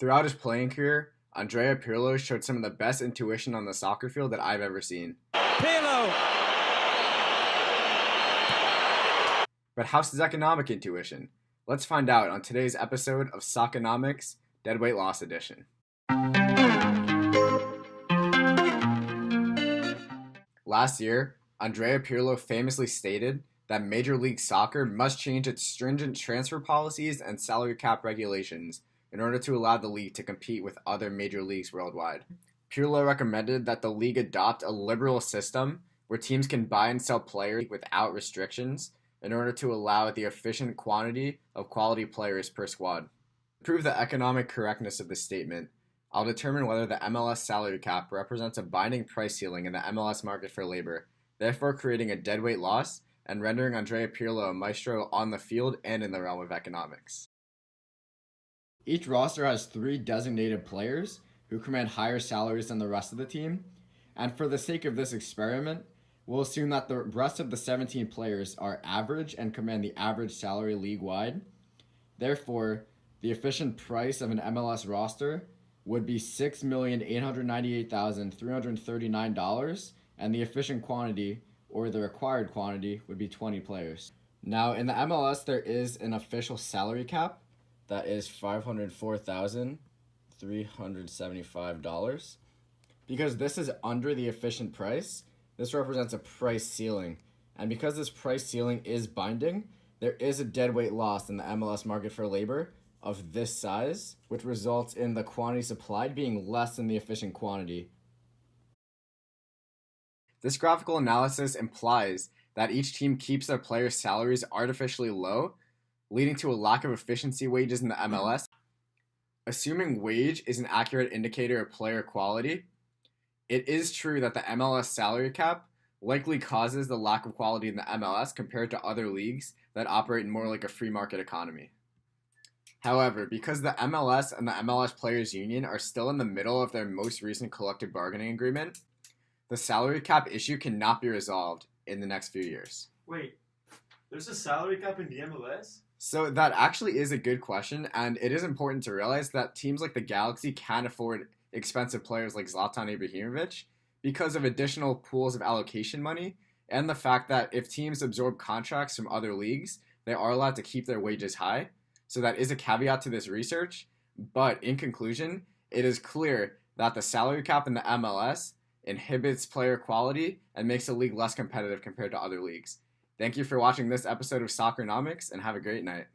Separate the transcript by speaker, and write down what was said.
Speaker 1: Throughout his playing career, Andrea Pirlo showed some of the best intuition on the soccer field that I've ever seen.
Speaker 2: Pirlo!
Speaker 1: But how's his economic intuition? Let's find out on today's episode of Socc-enomics, Deadweight Loss Edition. Last year, Andrea Pirlo famously stated that Major League Soccer must change its stringent transfer policies and salary cap regulations in order to allow the league to compete with other major leagues worldwide. Pirlo recommended that the league adopt a liberal system where teams can buy and sell players without restrictions in order to allow the efficient quantity of quality players per squad. To prove the economic correctness of this statement, I'll determine whether the MLS salary cap represents a binding price ceiling in the MLS market for labor, therefore creating a deadweight loss and rendering Andrea Pirlo a maestro on the field and in the realm of economics. Each roster has 3 designated players who command higher salaries than the rest of the team, and for the sake of this experiment, we'll assume that the rest of the 17 players are average and command the average salary league-wide. Therefore, the efficient price of an MLS roster would be $6,898,339, and the efficient quantity, or the required quantity, would be 20 players. Now, in the MLS, there is an official salary cap that is $504,375. Because this is under the efficient price, this represents a price ceiling. And because this price ceiling is binding, there is a deadweight loss in the MLS market for labor of this size, which results in the quantity supplied being less than the efficient quantity. This graphical analysis implies that each team keeps their players' salaries artificially low, leading to a lack of efficiency wages in the MLS. Assuming wage is an accurate indicator of player quality, it is true that the MLS salary cap likely causes the lack of quality in the MLS compared to other leagues that operate more like a free market economy. However, because the MLS and the MLS Players Union are still in the middle of their most recent collective bargaining agreement, the salary cap issue cannot be resolved in the next few years.
Speaker 3: Wait, there's a salary cap in the MLS?
Speaker 1: So that actually is a good question, and it is important to realize that teams like the Galaxy can't afford expensive players like Zlatan Ibrahimovic because of additional pools of allocation money and the fact that if teams absorb contracts from other leagues, they are allowed to keep their wages high. So that is a caveat to this research, but in conclusion, it is clear that the salary cap in the MLS inhibits player quality and makes the league less competitive compared to other leagues. Thank you for watching this episode of Socc-enomics, and have a great night.